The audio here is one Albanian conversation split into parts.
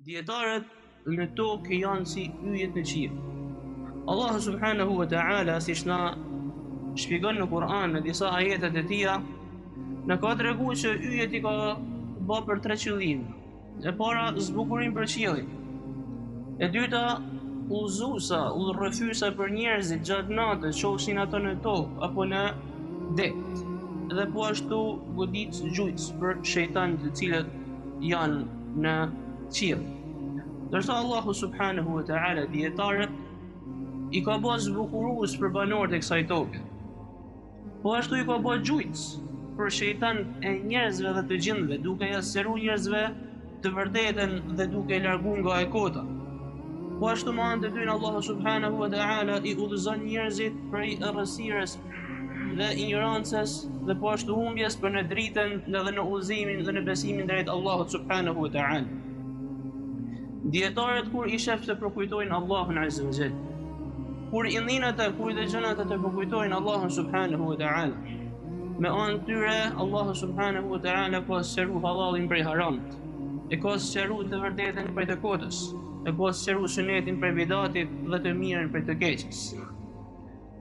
Dietarët në tokë janë si yjet në qiell. Allahu subhanahu wa ta'ala, siç na shpjegon në Kur'an në disa ajetet e tija, na ka treguar që yjet i ka bë për 3 qëllime. E para, zbukurim për qiellin. E dyta, udhëzuesa, udhërrëfyesa për njerëzit gjatë natës, qofshin ato në tokë apo në det. Dhe po ashtu goditës gjujtës për shejtanët të cilët janë në qiell. Dërsa Allahu subhanahu wa ta'ala dietarët i ka bërë zbukurues për banorët e kësaj toke. Po ashtu i ka bërë gjujtës për shejtanët e njerëzve dhe të gjindëve, duke ja sqaruar njerëzve të vërtetën dhe duke i larguar nga e kota. Po ashtu më anë të dyne Allahu subhanahu wa ta'ala i udhëzon njerëzit prej errësirës dhe ignorancës dhe po ashtu humbjes për në dritën dhe në udhëzimin dhe në besimin drejt Allahut subhanahu wa ta'ala. Dietarët kur i shef të përkujtojnë Allahun azza wa jall, kur i ndin ata, kur i dëgjon ata të përkujtojnë Allahun subhanahu wa ta'ala, me anë tyre Allahu subhanahu wa ta'ala ka sqaruar halallin prej haramit, e ka sqaruar të vërtetën prej të kotës, e ka sqaruar sunetin prej bidatit dhe të mirën prej të keqes.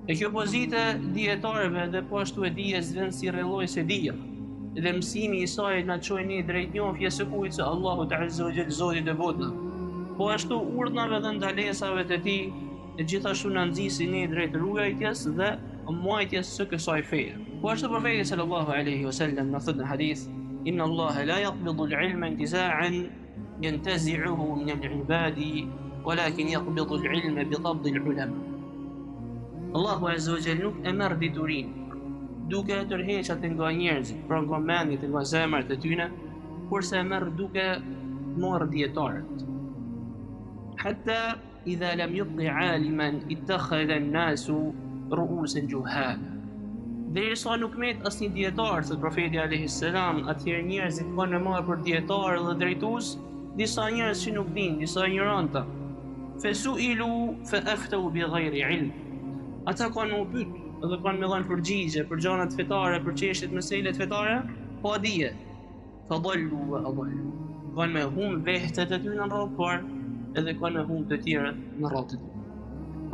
E kjo pozitë dietarëve dhe po ashtu e dijes vjen si rrelloj se dija, dhe mësimi i saj na çojë ne drejt njohjes së kujt se Allahu azza wa jall Zoti i votës. Po ashtu urdhnave dhe ndalesave të tij, e gjithashtu na nxisin ne drejt ruajtjes dhe muajtjes së kësaj feje. Po ashtu profeti sallallahu alaihi wasallam në thot në hadith: "Inna Allaha la yaqbidu al-'ilma intiza'an yantazi'uhu min al-'ibadi, walakin yaqbidu al-'ilma bi qabd al-'ulama." Allahu azza wa jall nuk e merr diturinë duke e tërhequr atë nga njerëzit, pra nga mendjet e nga zemrat e tyre, kurse e merr duke marrë dietarët. Hatta idha lam yubqi 'aliman ittakhadha an-nasu ru'usan juhala. Derisa nuk met asnjë dietar, thot profeti alayhi salam, atëherë njerëzit kanë marrë për dietar dhe drejtues disa njerëz që nuk dinë, disa ignoranta. Fasu'ilu fa aftau bi ghayri 'ilm. Ata kanë u pyet dhe kanë me dhënë përgjigje për gjërat fetare, për çështjet meselet fetare, pa dije. Fa dallu wa adallu. Kanë me humb vehtet e tyre në rrugë parë, edhe kanë me humb të tjerët në rrugë të tyre.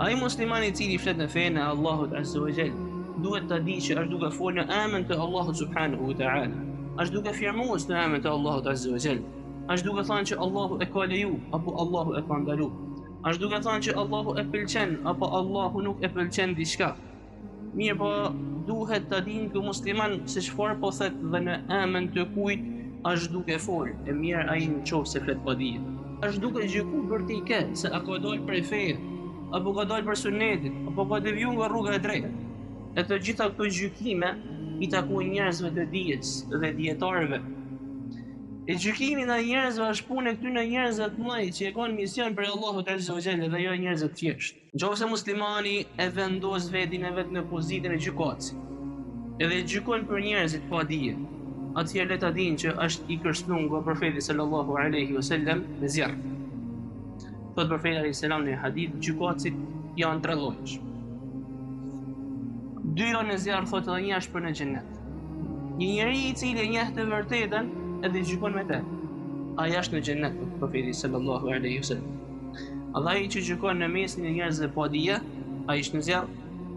Ai muslimani i cili flet në fenë e Allahut azza wa jall, duhet ta di që është duke folë në emër të Allahut subhanahu wa ta'ala, është duke firmuar në emër të Allahut azza wa jall, është duke thënë që Allahu e ka leju apo Allahu e ka ndalu, është duke thënë që Allahu e pëlqen apo Allahu nuk e pëlqen diçka. Mirë po, duhet të dinë kë musliman se çfarë po thet dhe në emën të kujt është duke folë, e mirë ai në qoftë se flet pa dije. Është duke gjykuar për ti ke se a ka dalë prej feje, apo ka dalë për sunetit, apo ka devijuar nga rruga e drejtë. E të gjitha këto gjykime i takojnë njerëzve të dijes dhe dietarëve. E gjykimi ndaj njerëzve është punë e këtyre njerëzve të mëdhenj që e kanë mision për Allahut azza wa jall dhe jo njerëz të thjeshtë. Nëse muslimani e vendos vetin e vet në pozitën e gjykatësit, edhe gjykon për njerëzit pa dije, atëherë le ta dinë që është i kërcënuar nga profeti sallallahu alaihi wasallam me zjarr. Thot profeti alayhi salam në hadith, gjykatësit janë 3 llojesh. 2 janë në zjarr, thotë, dhe 1 është për në xhennet. Një njeri i cili e njeh të vërtetën edhe gjykon me të, ai është në xhennet, profeti sallallahu alaihi wasallam. Ai që gjykon në mesin e njerëzve pa dije, ai është në zjarr,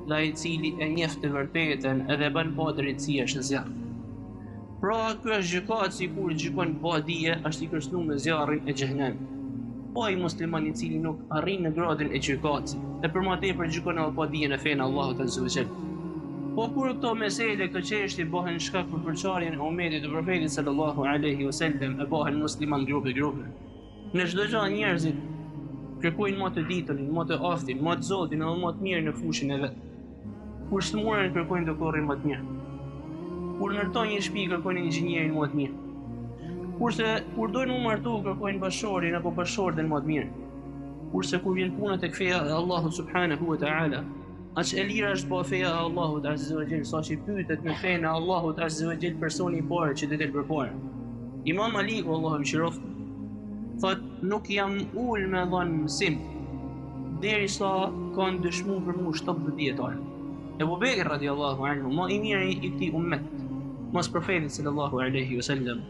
dhe ai i cili e njeh të vërtetën edhe bën pa drejtësi është në zjarr. Pra, ky është gjykatësi kur gjykon pa dije, është i kërcënuar me zjarrin e xhenemit. Po ai musliman i cili nuk arrin në gradin e gjykatësit, e për më tepër gjykon edhe pa dije në fenë Allahut azza wa jall. Po kur këto mesele, këto çështje bëhen shkak për përçarjen e umetit të profetit sallallahu alaihi wasallam, e bëhen musliman grupe. Në çdo gjë njerëzit kërkojnë më të ditën, më të aftin, më të Zotin, edhe më të mirë në fushën e vet. Kur shmuren kërkojnë doktorin më të mirë. Kur ndërtojnë një shtëpi kërkojnë inxhinierin më të mirë. Kurse kur dojnë u martu kërkojnë bashorin apo bashorten më të mirë. Kurse kur vjen puna tek feja e Allahut subhanahu wa ta'ala, aq e lira është pa feja e Allahut azza wa jall, sa që pyetet në fenë e Allahut azza wa jall personi i parë që del përpara. Imam Maliku, Allahu më shiroft, thot, nuk jam ul me dhënë mësim derisa kanë dëshmuar për mua 70 dietar. Ebu Bekr radiallahu anhu, ma i mirë i këtij ummet, mas profetit sallallahu alaihi wasallam,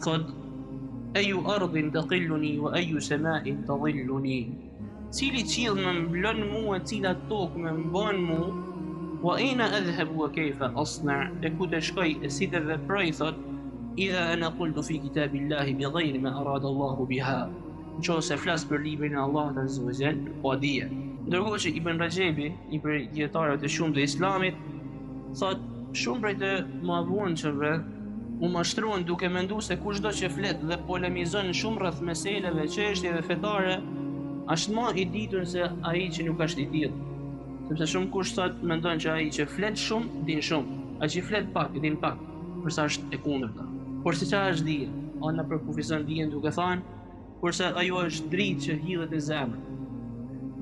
thot, Eju ardhin taqilluni wa eju sama'in tadhilluni. Cili qiell më mblon mua, cila tokë më mban mua. Wa aina adhhab wa kayfa asna', e ku të shkoj e si të veproj, thot idha ana qultu fi kitabillahi bighayri ma arada Allahu biha. Nëse flas për librin e Allahut azza wa jall, po dije. Ndërkohë që Ibn Rajebi, një prej dietarëve të shumtë të Islamit, thot shumë prej të mëavonshëve u mashtruan duke menduar se kushdo që flet dhe polemizon shumë rreth meseleve, çështjeve fetare, është më i ditur se ai që nuk është i tillë. Sepse shumë kush thot mendon që ai që flet shumë din shumë, ai që flet pak din pak, përsa është e kundërta. Por si çfarë është dije? Ana përkufizon dijen duke thënë, kurse ajo është dritë që hidhet në zemër,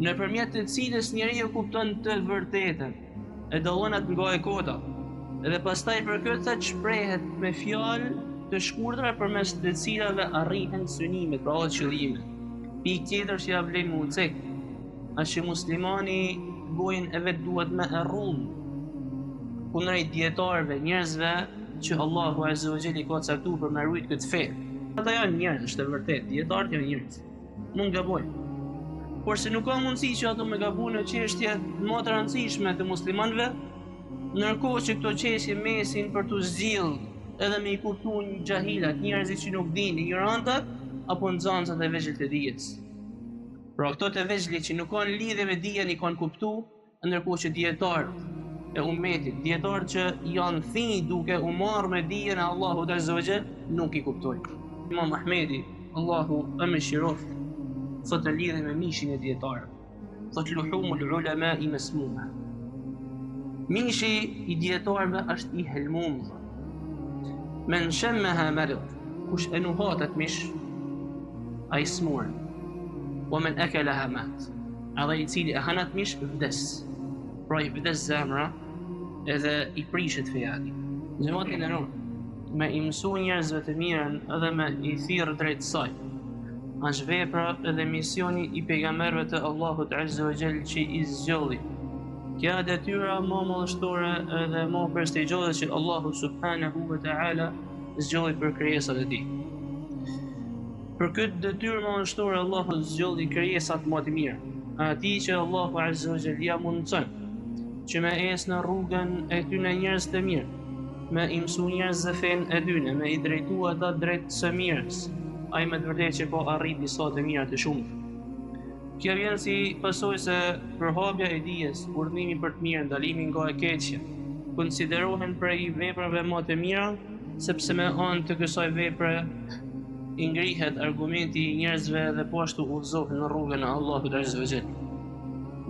nëpërmjet të cilës njeriu kupton të vërtetën, e dallon atë nga e kota, edhe pastaj për këtë shprehet me fjalë të shkurtra përmes të cilave arrihen synimet, pra qëllimet. Pikë tjetër që ja vlen mundësik, është që muslimani gojën e vet duhet me rrull kundrejt dietarëve, njerëzve që Allahu azza wa jalla ka caktuar për me rujt këtë fe. Ata janë njerëz, është e vërtetë, dietarët janë njerëz. Mund gabojnë. Por se nuk ka mundësi që ato me gabojnë në çështje më të rëndësishme të muslimanëve, ndërkohë që këto çështje mesin për të zgjidhur edhe me i kuptuar xahilat, njerëzit që nuk dinë, ignorantat apo nxënësat e vegjël të dijes. Pra këto të vegjëlit që nuk kanë lidhje me dijen i kanë kuptuar, ndërkohë që dietarët e ummetit, dietarët që janë thënë duke u marrë me dijen e Allahut azza wa jall, nuk i kuptojnë. Imam Ahmedi, Allahu e mëshiroft, thotë në lidhje me mishin e dietarëve, thotë luhumul ulama'i masmuma. Mishi i dietarëve është i helmum. Men shammaha marid, kush e nuhat atë mish, ai smur. Wa man akalaha mat. Ai i cili e han atë mish vdes. Pra i vdes zemra edhe i prishet fejani. Xhamati në rrugë, me i mësu njerëzve të mirën edhe me i thirrë drejt saj. Është vepra edhe misioni i pejgamberëve të Allahut azza wa jall që i zgjodhi. Kjo detyra më madhështore edhe më prestigjioze që Allahu subhanahu wa ta'ala zgjodhi për krijesat e tij. Për këtë detyrë më madhështore Allahu zgjodhi krijesat më të mira, atij që Allahu azza wa jall ja mundson që me esë në rrugën e tyne njerëz të mirë, me i mësu njerëz dhe fen e tyne, me i drejtu ata drejt së mirës, ai me të vërtetë që po arrit disa të mira të shumtë. Kjo vjen si pasojë se përhapja e dijes, urdhimi për të mirë, ndalimi nga e keqja, konsiderohen prej veprave më të mira, sepse me anë të kësaj vepre i ngrihet argumenti i njerëzve dhe po ashtu udhëzohen në rrugën e Allahut azza wa jall.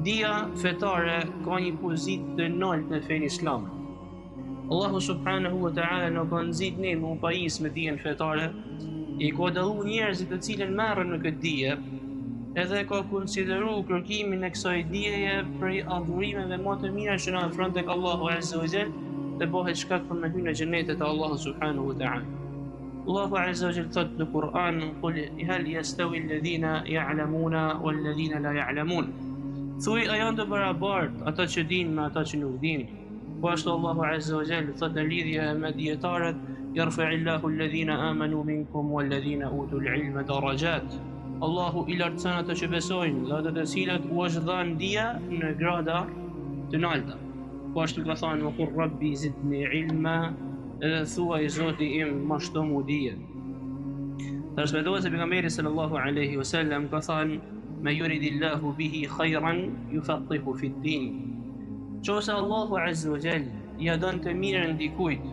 Dia fetare ka një pozitë të lartë në fenë islame. Allahu subhanahu wa ta'ala në ka nxit ne më pajis me dijen fetare, i ka dallu njerëzit të cilën merren në këtë dije, edhe ka konsideru kërkimin e kësaj dijeje prej adhurimeve më të mira që na ofron tek Allahu azza wa jall, dhe bëhet shkak për me hyrë në xhenetet e Allahut subhanahu wa ta'ala. Allahu azza wa jall thot në Kur'an: "Qul hal yastawi alladhina ya'lamuna wal ladhina la ya'lamun." Thuaj, a janë të barabartë ata që dinë me ata që nuk dinë? Po ashtu Allahu azza wa jall thot në lidhje me dietarët: "Yarfa'illahu alladhina amanu minkum wal ladhina utul ilma darajat." Allahu i lartëson ata që besojnë dhe ata të cilët u është dhënë dija në grada të larta. Po ashtu ka thënë: "Wa qur rabbi zidni ilma", edhe thuaj, Zoti im, mashto mu dijen. Transmetohet se pejgamberi sallallahu alaihi wasallam ka thënë: "Ma yuridillahu bihi khayran yufaqihu fi ddin." Nëse Allahu azza wa jall ja don të mirën dikujt,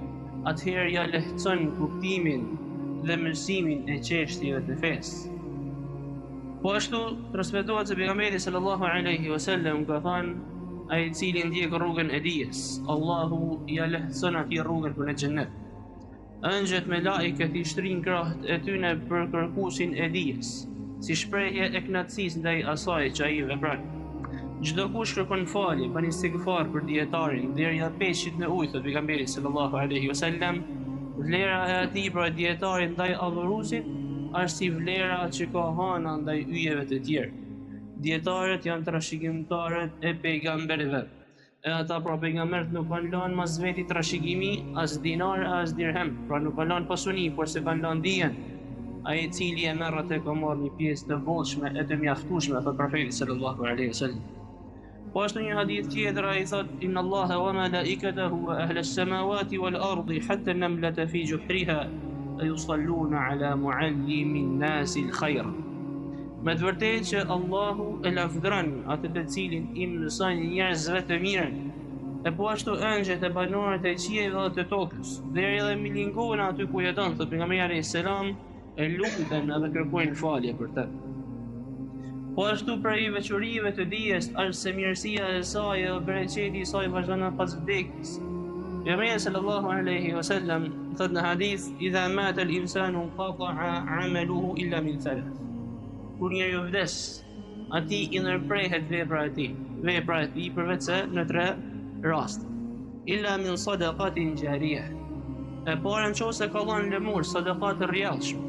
atëherë ja lehtëson kuptimin dhe mësimin e çështjeve të fesë. Po ashtu transmetohet se pejgamberi sallallahu alaihi wasallam ka thënë: ai i cili ndjek rrugën e dijes, Allahu ja lehtëson atij rrugën për në xhennet. Ëngjëjt me laiket i shtrin krahët e tyre për kërkuesin e dijes, si shprehje e kënaqësisë ndaj asaj që ai vepron. Çdo kush kërkon falje, bën istighfar për dietarin, derja peshqit në ujë, thot pejgamberi sallallahu alaihi wasallam, vlera e atij për dietarin ndaj adhuruesit është si vlera që ka hana ndaj yjeve të tjerë. Dietarët janë trashëgimtarët e pejgamberëve. E ata pra pejgamberët nuk kanë lënë mas veti trashëgimi as dinar as dirhem, pra nuk kanë lënë pasuni, por se kanë lënë dijen. ai I cili e merr atë ka marrë një pjesë të bollshme e të mjaftueshme, thot profeti sallallahu alaihi wasallam. Po ashtu një hadith tjetër ai thot: inna Allaha wa malaikatahu wa ahla as-samawati wal ardi hatta an-namlata fi juhriha yusalluna ala muallimin nasi al-khair. Me të vërtetë që Allahu e lavdëron atë të cilin I mëson njerëzve të mirën, e po ashtu ëngjëjt e banorët e qiejve dhe të tokës, deri edhe milingohen aty ku jeton, thot pejgamberi alayhis salam, e lutën edhe kërkojnë falje për të. Po ashtu prej veçorive të dijes është se mirësia e saj dhe bereqeti I saj vazhdon pas vdekjes. Pejgamberi sallallahu alaihi wasallam thot në hadith: idha mata al-insanu qata'a 'amaluhu illa min thalath. Kur njeriu vdes, atij I ndërprehet vepra e tij përveç se në 3 raste. Illa min sadaqatin jariyah. E para nëse ka dhënë lëmur sadaka të rrjedhshme,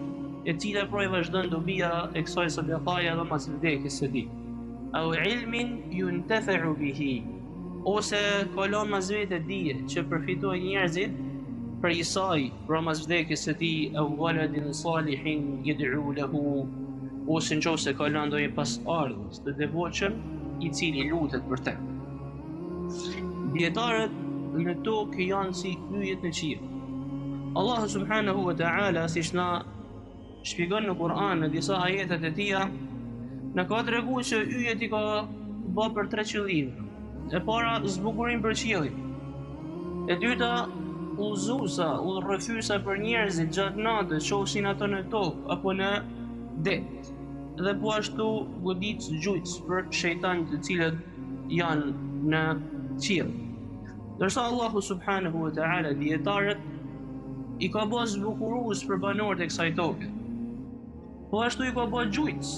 e cila pra I vazhdon dobia e kësaj sadakaje edhe pas vdekjes së tij. Au ilmin yuntafa'u bihi, ose ka lënë mas vetë dije që përfitojnë njerëzit prej saj pra mas vdekjes së tij, au waladin salihin yad'u lahu, ose nëse ka lënë ndonjë pasardhës të devotshëm I cili lutet për të. Dietarët në tokë janë si yjet në qiell. Allahu subhanahu wa ta'ala, siç na shpjegon në Kur'an në disa ajetet e tija, në ka treguar që yjet I ka bë për 3 qëllime. E para zbukurim për qiellin. E dyta udhëzuesa, udhërrëfyesa për njerëzit gjatë natës, qofshin ato në tokë apo në det. Dhe po ashtu goditës gjujtës për shejtanët të cilët janë në qiell. Dërsa Allahu subhanahu wa ta'ala dietarët I ka bërë zbukurues për banorët e kësaj toke. Po ashtu I ka bërë gjujtës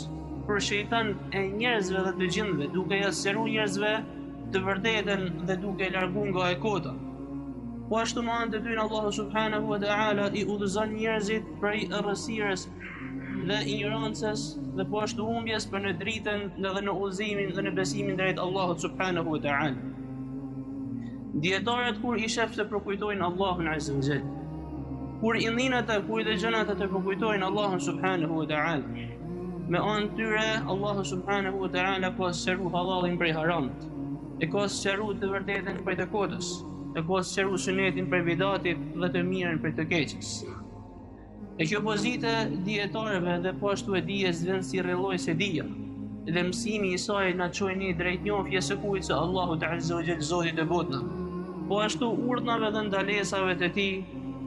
për shejtanët e njerëzve dhe të gjindëve, duke ja sqaruar njerëzve të vërtetën dhe duke larguar nga e kota. Po ashtu më anë të tyre Allahu subhanahu wa ta'ala I udhëzon njerëzit prej errësirës dhe ignorancës dhe po ashtu humbjes për në dritën dhe në udhëzimin dhe në besimin drejt Allahut subhanahu wa ta'ala. Dietarët kur I shef të përkujtojnë Allahun azza wa jall, kur I ndin ata, kur I dëgjon ata të përkujtojnë Allahun subhanahu wa ta'ala, me anë tyre Allahu subhanahu wa ta'ala ka sqaruar halallin prej haramit, e ka sqaruar të vërtetën prej të kotës, e ka sqaruar sunetin prej bidatit dhe të mirën prej të keqes. E kjo pozitë dietarëve dhe po ashtu e dijes vjen si rrellojës e dija, dhe mësimi I saj na çojë në drejt njohjes së kujt se Allahu azza wa jall Zoti I botëve. Po ashtu urdhnave dhe ndalesave të tij,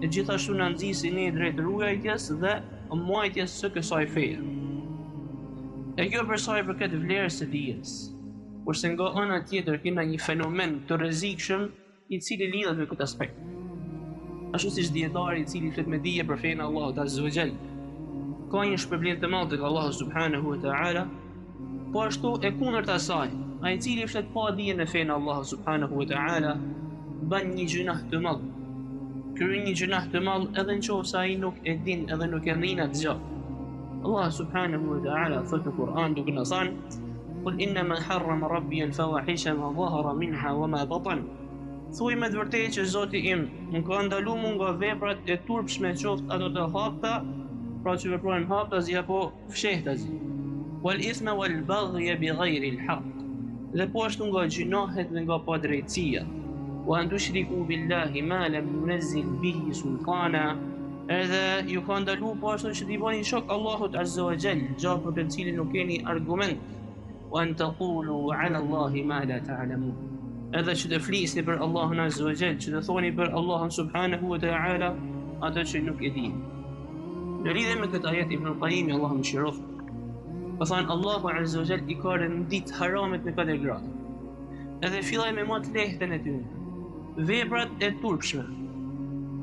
e gjithashtu na nxisin në drejt ruajtjes dhe mbajtjes së kësaj feje. E kjo për sa I përket vlerës së dijes. Kurse nga ana tjetër kemi një fenomen të rrezikshëm I cili lidhet me këtë aspekt. Ashtu siç dietari I cili flet me dije për fenë e Allahut azza wa jall, ka një shpërblim të madh tek Allahu subhanahu wa ta'ala. Po ashtu e kundërta e saj, ai I cili flet pa dije në fenë e Allahut subhanahu wa ta'ala, bën një gjunah të madh. Kryen një gjunah të madh edhe nëse ai nuk e din edhe nuk e rrin atë gjë. Allah subhanahu wa ta'ala thot në Kur'an duke na thënë: "Qul innama harrama rabbi al-fawahisha ma dhahara minha wa ma batan." Thuaj me të vërtetë që Zoti im më ka ndaluar mua nga veprat e turpshme, qoftë ato të hapta, pra që veprojnë haptazi apo fshehtazi. Wal isma wal baghy bighayri al-haq. Dhe po ashtu nga gjunohet dhe nga padrejtësia. Wa an tushriku billahi ma lam yunzil bihi sultana. Edhe ju ka ndaluar po ashtu që t'i bëni shok Allahut azza wa jall, gjë për të cilin nuk keni argument. Wa an taqulu ala Allahi ma la ta'lamun. Edhe që të flisni për Allahun azza wa jall, që të thoni për Allahun subhanahu wa ta'ala ato që nuk e dini. Në lidhje me këtë ajet Ibn Qayyim, Allahu mëshiroft, ka thënë Allahu azza wa jall I ka rendit haramet në 4 gradë. Edhe filloi me më të lehtën e tyre, veprat e turpshme.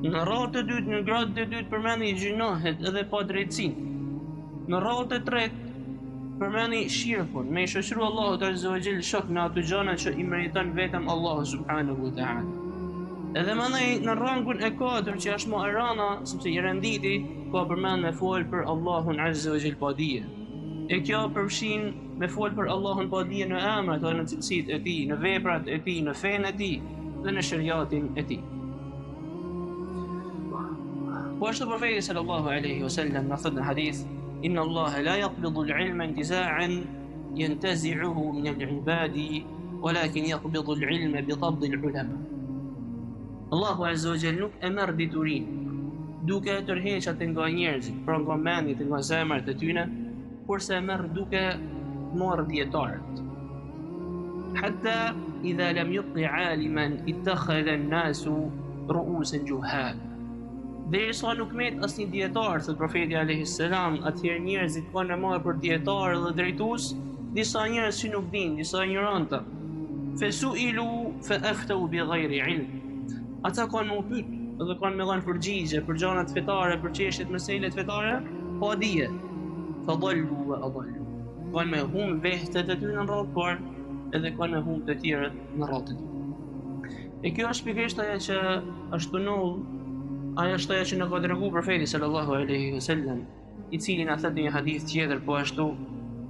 Në radhë të dytë, në gradë të dytë përmendi gjunohet edhe padrejtësinë. Në radhë të tretë përmendi shirkun, me I shoqëru Allahut azza wa jall shok në ato gjëra që I meriton vetëm Allahu subhanahu wa ta'ala. Edhe mandej në rangun e 4 që është më e rënda, sepse I renditi ka përmend me fol për Allahun azza wa jall pa dije. E kjo përfshin me fol për Allahun pa dije në emrat dhe në cilësitë e tij, në veprat e tij, në fenë e tij dhe në shariatin e tij. Po ashtu profeti sallallahu alaihi wasallam në thot në hadith: Inna Allah la yaqbidu al-ilma intiza'an yantazi'uhu min al-ibadi, walakin yaqbidu al-ilma bi qabd al-ulama. Allahu azza wa jalla nuk e merr diturinë duke e tërhequr atë nga njerëzit, pra nga mendjet e nga zemrat e tyre, kurse merr duke marrë dietarët. Hatta idha lam yuqi 'aliman ittakhadha an-nasu ru'usan juhal. Derisa nuk met asnjë dietar, thot profeti alayhi salam, atëherë njerëzit kanë marrë për dietar dhe drejtues disa njerëz që nuk dinë, disa ignorantë. Fasu'ilu fa aftau bi ghayri ilm. Ata kanë më pyet dhe kanë më dhënë përgjigje për gjërat fetare, për çështjet meselet fetare, pa dije. Fa dallu wa adallu. Kanë me hum vehtet e tyre në rrugë, por edhe kanë me hum të tjerët në rrugë të tyre. E kjo është pikërisht ajo që është ndodhur. Ajo është ajo që në ka dërguar profeti sallallahu alaihi wasallam, i cili na thotë një hadith tjetër, po ashtu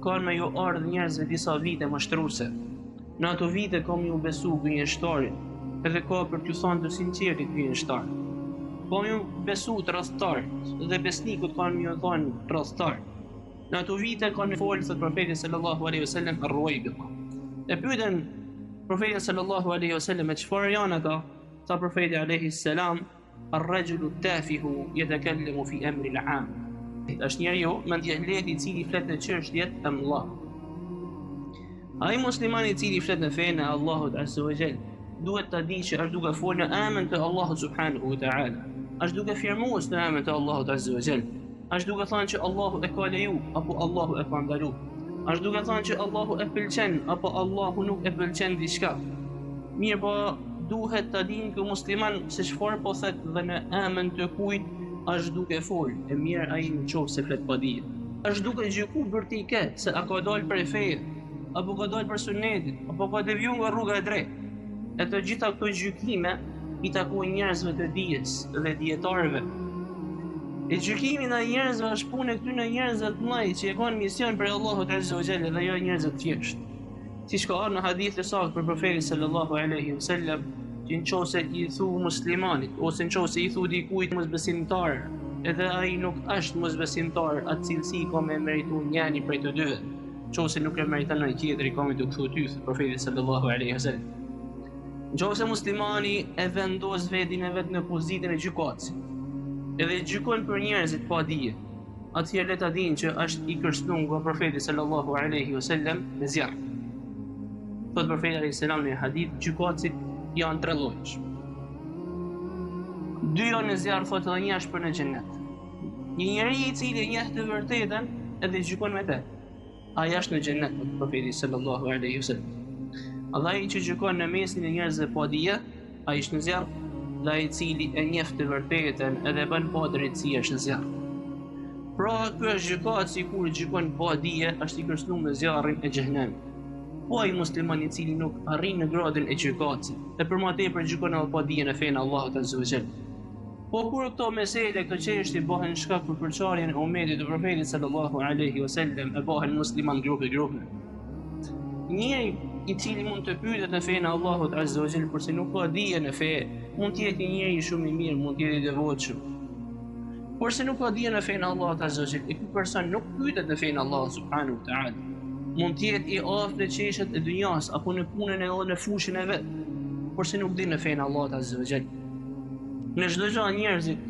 kanë me ju ardhur njerëzve disa vite mashtruese. Në ato vite kam ju besu gënjeshtarin, edhe ka për t'ju thënë të sinqertit gënjeshtar. Kam ju besu të rastart, dhe besnikut kanë ju thënë rastart. Në ato vite kanë folë thot profeti sallallahu alaihi wasallam ar-ruwaybiqa. E pyetën profetin sallallahu alaihi wasallam çfarë janë ata? Tha profeti alaihi salam: Ar-rajulu tafihu yatakallamu fi amri al-'am. Është njeriu mendjeleti i cili flet në çështjet e mëdha. Ai muslimani i cili flet në fenë e Allahut azza wa jall duhet ta di që është duke folur në emër të Allahut subhanahu wa ta'ala. Është duke firmuar në emër të Allahut azza wa jall. Është duke thënë që Allahu e ka leju apo Allahu e ka ndalu. Është duke thënë që Allahu e pëlqen apo Allahu nuk e pëlqen diçka. Mirë, po duhet ta dinë që musliman se çfarë po thot dhe në emër të kujt është duke fol. E mirë ai nëse flet pa dije. Është duke gjykuar vërtet se a ka dalë prej feje, apo ka dalë për sunetit, apo ka devijuar nga rruga e drejtë. E të gjitha këto gjykime i takojnë njerëzve të dijes dhe dietarëve. E gjykimi ndaj njerëzve është punë e këtyre njerëzve të mëdhenj që e kanë mision për Allahut azza wa jalla dhe jo njerëz të thjeshtë. Siç ka ardhur në hadith të saktë për profetin sallallahu alaihi wasallam, që nëse i thu muslimanit ose nëse i thu dikujt mosbesimtar, edhe ai nuk është mosbesimtar, atë cilësi ka me merituar njëri prej të dyve. Nëse nuk e meriton ai tjetri, ka me të kthu ty, profeti sallallahu alaihi wasallam. Nëse muslimani e vendos vetin e vet në pozitën e gjykatësit, edhe gjykon për njerëzit pa dije, atëherë le ta dinë që është i kërcënuar nga profeti sallallahu alaihi wasallam me zjarr. Thot profeti alayhi salam në hadith, gjykatësit janë tre lloje. Dy janë në zjarr, thotë, dhe një është për në xhennet. Një njeri i cili njeh të vërtetën edhe gjykon me të, ai është në xhennet, thot profeti sallallahu alaihi wasallam. Ai që gjykon në mesin e njerëzve pa dije, ai është në zjarr, dhe ai i cili e njeh të vërtetën edhe bën pa drejtësi është në zjarr. Pra, ky është gjykatësi kur gjykon pa dije, është i kërcënuar me zjarrin e xhenemit. Po ai musliman i cili nuk arrin në gradën e gjykatësit, e për më tepër gjykon edhe pa dijen e fenë Allahut azza wa jall. Po kur këto mesele, këto çështje bëhen shkak për përçarjen e umetit të profetit sallallahu alaihi wasallam, e bëhen musliman grupe. Njëri i cili mund të pyetet në fenë Allahut azza wa jall, kurse nuk ka dije në fe, mund të jetë një njeri shumë i mirë, mund të jetë i devotshëm. Kurse nuk ka dije në fenë Allahut azza wa jall, ky person nuk pyetet në fenë Allahut subhanahu wa ta'ala. Mund të jetë i aftë në çështjet e dunjas apo në punën e në fushën e vet, por se nuk din në fenë Allahut azza wa jall. Në çdo gjë njerëzit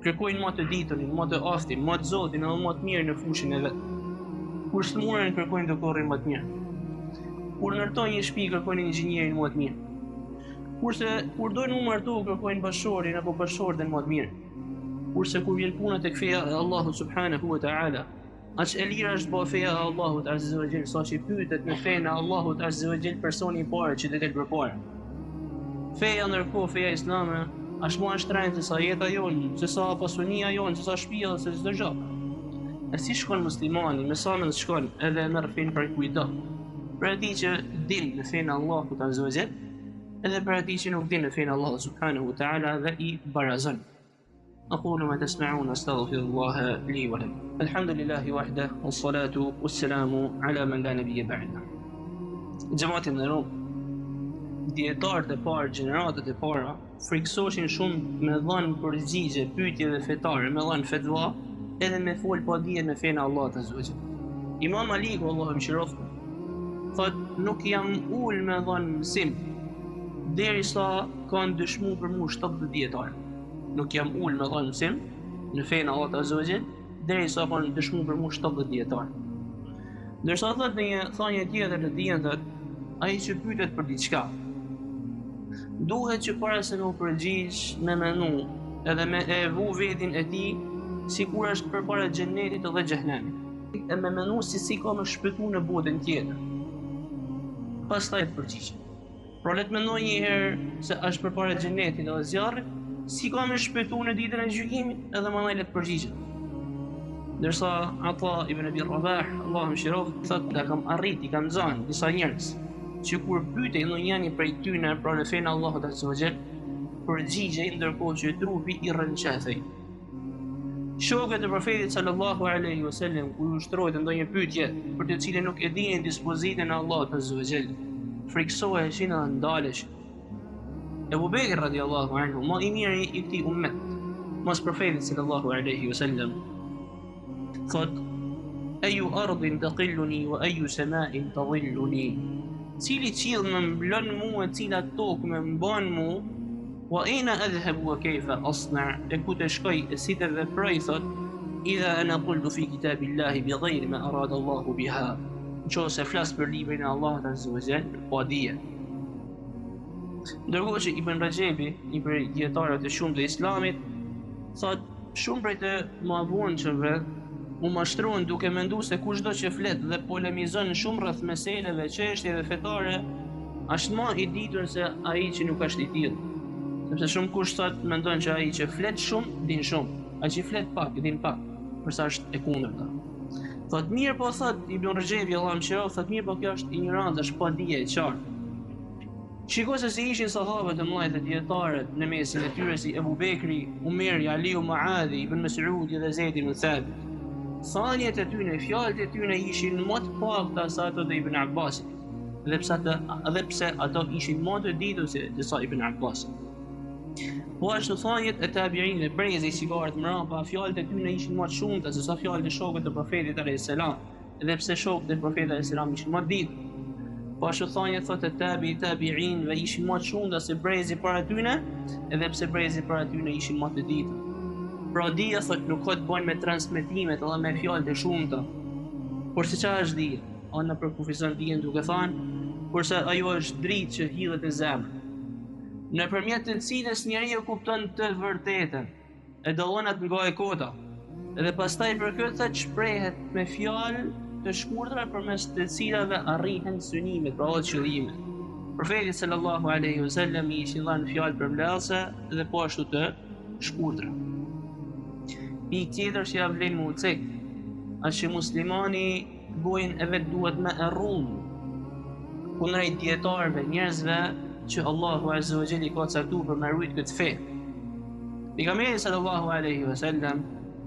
kërkojnë më të ditën, më të aftin, më të Zotin, edhe më të mirë në fushën e vet. Kur shmurën kërkojnë të korrin më të mirë. Kur ndërtojnë një shtëpi kërkojnë inxhinierin më të mirë. Kurse kur dojnë u martu kërkojnë bashorin apo bashorten më të mirë. Kurse kur vjen puna tek feja e Allahut subhanahu wa ta'ala, aq e lira është bëu feja e Allahut azza wa jall, sa që pyetet në fenë e Allahut azza wa jall personi i parë që del përpara. Feja ndërkohë, feja islame, është më e shtrenjtë se sa jeta jonë, se sa pasunia jonë, se sa shtëpia ose çdo gjë. E si shkon muslimani, me sa mend shkon, edhe merr fenë për kujdo. Për atij që din në fenë e Allahut azza wa jall, edhe për atij që nuk din në fenë e Allahut subhanahu wa ta'ala dhe i barazon. أقول ما تسمعون أستغفر الله لي ولكم. الحمد لله وحده والصلاة والسلام على من لا نبي بعده. جماعة النور dietarët e parë, gjeneratët e para, friksoshin shumë me dhënë përgjigje pyetjeve fetare, me dhënë fetva, edhe me fol pa dije me fenë Allahut azza wa jalla. Imam Aliku, Allahu mëshiroft, thot nuk jam ul me dhënë mësim derisa kanë dëshmuar për mua 70 dietar. Nuk jam ul me dhënë mësim në fenë Allahut azza wa jalla derisa kanë dëshmuar për mua 70 dietar. Ndërsa thot në një thënie tjetër të dietët, ai që pyetet për diçka, duhet që para se me u përgjigj me menu edhe me e vu vetin e tij sikur është përpara xhenetit dhe xhehenamit. E me menu si ka më shpëtu në botën tjetër. Pastaj të përgjigj. Pra le të mendoj një herë se është përpara xhenetit dhe zjarrit, si ka më shpëtu në ditën e gjykimit, edhe më le të përgjigjet. Ndërsa Ata ibn Abi Rabah, Allahu mëshiroft, thotë se kam arrit, i kam zënë disa njerëz që kur pyetej ndonjëri prej tyre pra në fenë Allahut azza wa jall, përgjigjej ndërkohë që trupi i rrënqethej. Shokët e profetit sallallahu alaihi wasallam kur ushtrohet ndonjë pyetje për të cilën nuk e dinin dispozitën e Allahut azza wa jall, friksoheshin dhe ndaleshin. Ebu Bekr radiallahu anhu, më i miri i këtij ummet, mos profetit sallallahu alaihi wasallam, thot: "Ayu ardin taqilluni wa ayu sama'in tadhilluni." Cili qiell më mblon mua, cila tokë më mban mua, wa aina adhhabu wa kayfa asna, e ku të shkoj e si të veproj, thot: "Idha ana qultu fi kitabillahi bighayri ma arada Allahu biha." Nëse flas për librin e Allahut azza wa jall, pa dije. Ndërkohë që Ibn Rajebi, një prej dietarëve të shumtë të Islamit, thot shumë prej të mëavonshëve u mashtruan duke menduar se kushdo që flet dhe polemizon shumë rreth meseleve, çështjeve fetare, është më i ditur se ai që nuk është i tillë. Sepse shumë kush thot mendon që ai që flet shumë din shumë, ai që flet pak din pak, përsa është e kundërta. Thot mirë po, thot Ibn Rajebi, Allahu mëshiroft, thot mirë po kjo është ignorancë, është pa dije e qartë. Shiko se si ishin sahabët e mëdhenj të dietarët në mesin e tyre si Ebu Bekri, Umeri, Aliu, Muadhi, Ibn Mas'udi dhe Zeid ibn Thabit. Thanjet e tyre, fjalët e tyre ishin më të pakta se ato të Ibn Abbasit, edhe pse ato ishin më të ditur se disa Ibn Abbasit. Po ashtu thanjet e tabiinëve brezi sigaret mbrapa, fjalët e tyre ishin më të shumta se sa fjalët e shokëve të profetit alayhis salam, edhe pse shokët e profetit alayhis salam ishin më të ditur. Po ashtu thanjet thotë tabiinëve ishin më të shumta se brezi para tyre, edhe pse brezi para tyre ishin më të ditur. Pra dija thot nuk ka të bëjë me transmetimet edhe me fjalë të shumta. Por se çfarë është dija? Ana përkufizon dijen duke thënë, kurse ajo është dritë që hidhet në zemër, nëpërmjet të cilës njeriu kupton të vërtetën, e dallonat nga e kota, dhe pastaj për këtë thot shprehet me fjalë të shkurtra përmes të cilave arrihen synimet, pra qëllimet. Profeti sallallahu alaihi wasallam i ishin dhënë fjalë përmbledhëse dhe po ashtu të shkurtra. Pikë tjetër që ja vlen mu cek, është që muslimani bojën e vetë duhet me e rrumë kundrejt dietarëve, njerëzve që Allahu azza wa jalla ka caktuar për me rujt këtë fe. Pejgamberi sallallahu alaihi wasallam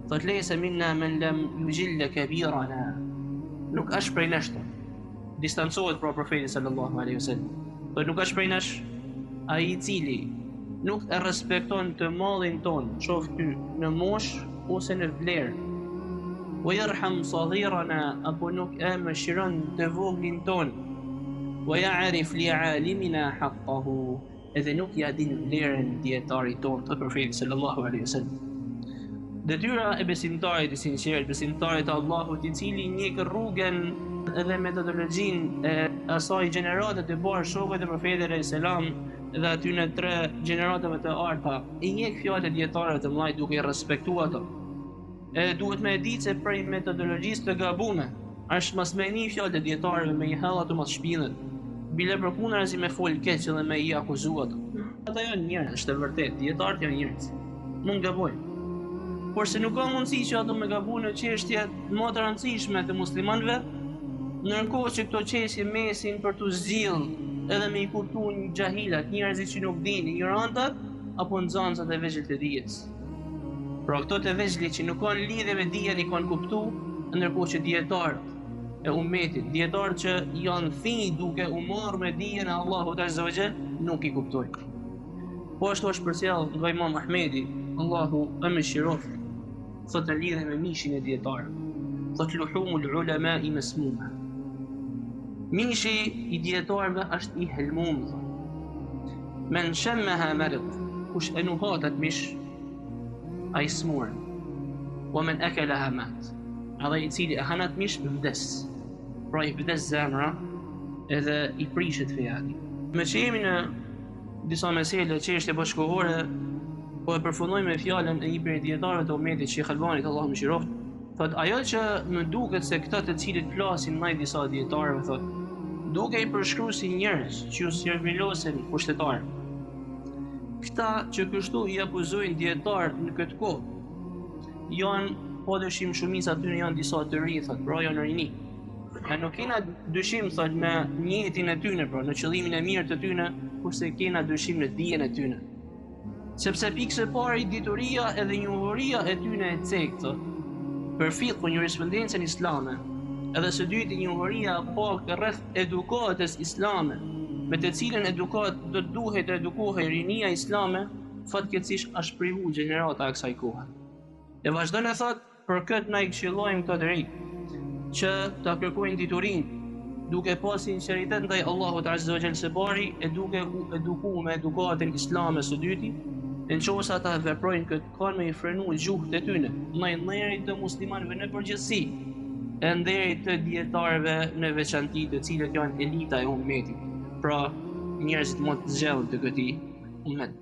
thot: "Laysa minna man lam yujilla kabirana." Nuk është prej nesh, distancohet pra profeti sallallahu alaihi wasallam. Po nuk është prej nesh ai i cili nuk e respekton të mallin ton, qoftë në moshë ose në vlerë. Wa yarham saghirana, apo nuk e mëshiron të voglin ton. Wa ya'rif li 'alimina haqqahu, edhe nuk ja din vlerën dietarit ton, thot profeti sallallahu alaihi wasallam. Detyra e besimtarit i sinqert, besimtarit të Allahut, i cili njeh rrugën dhe metodologjinë e asaj gjenerate të parë, shokëve të profetit alayhis salam dhe aty në 3 gjeneratave të arta, i njeh fjalët e dietarëve të mëdhenj duke i respektuar ato. E duhet me ditë se prej metodologjisë të gabuar është mos me një fjalë të dietarëve me një hell ato mos shpinën. Bile përkundër si me fol keq dhe me i akuzuar ato. Ata janë njerëz, është e vërtetë, dietarët janë njerëz. Mund gabojnë. Por se nuk ka mundësi që ato me gabuar në çështje më të rëndësishme të muslimanëve, ndërkohë që këto çështje mesin për tu zgjidhur edhe me i kuptuar një xahilat, njerëzit që nuk dinë, ignorantat apo nxënësat e vegjël të dijes. Pra këto të vegjëlit që nuk kanë lidhje me dijen i kanë kuptuar, ndërkohë që dietarët e ummetit, dietarët që janë thënë duke u marrë me dijen e Allahut Azza wa Jall, nuk i kuptojnë. Po ashtu është përcjell nga Imam Ahmedi, Allahu e mëshiroft, thotë në lidhje me mishin e dietarëve. Thotë luhumul ulama'i masmuma. Mishi i dietarëve është i helmum. Men shammaha marad, kush e nuhat atë mish, ai smur. Wa man akalaha mat. Ai i cili e han atë mish vdes. Pra i vdes zemra edhe i prishet feja. Me që jemi në disa mesele çështje bashkëkohore, po e përfundojmë me fjalën e një prej dietarëve të ummetit, Sheikh Albanit, Allahu mëshiroft. Thot ajo që më duket se këta të cilët flasin ndaj disa dietarëve, thot, duke i përshkruar si njerëz që u servilosen kushtetar. Këta që kështu i akuzojnë dietarët në këtë kohë, janë padyshim shumica aty janë disa të ri, thot, pra janë rini. E nuk kena dyshim, thot, në njëtin e tyne, pra në qëllimin e mirë të tyne, kurse kena dyshim në dijen e tyne. Sepse pikë e parë i dituria edhe njohuria e tyne e cektë, për fikun jurisprudencën islame, edhe së dyti njohuria pak rreth edukatës islame, me të cilën edukat do të duhet të edukohej rinia islame, fatkeqësisht është privu gjenerata e kësaj kohe. E vazhdon e thot, për këtë na i këshillojmë këto të rinj, që ta kërkojnë diturinë, duke pas sinqeritet ndaj Allahut Azza wa Jall së pari, e duke u edukuar me edukatën islame së dyti, në qoftë ata veprojnë këtë, kanë me i frenu gjuhët e tyne, ndaj nderit të muslimanëve në përgjithësi, e nderit të dietarëve në veçanti, të cilët janë elita e ummetit, pra njerëzit më të zgjedhur të këtij ummet.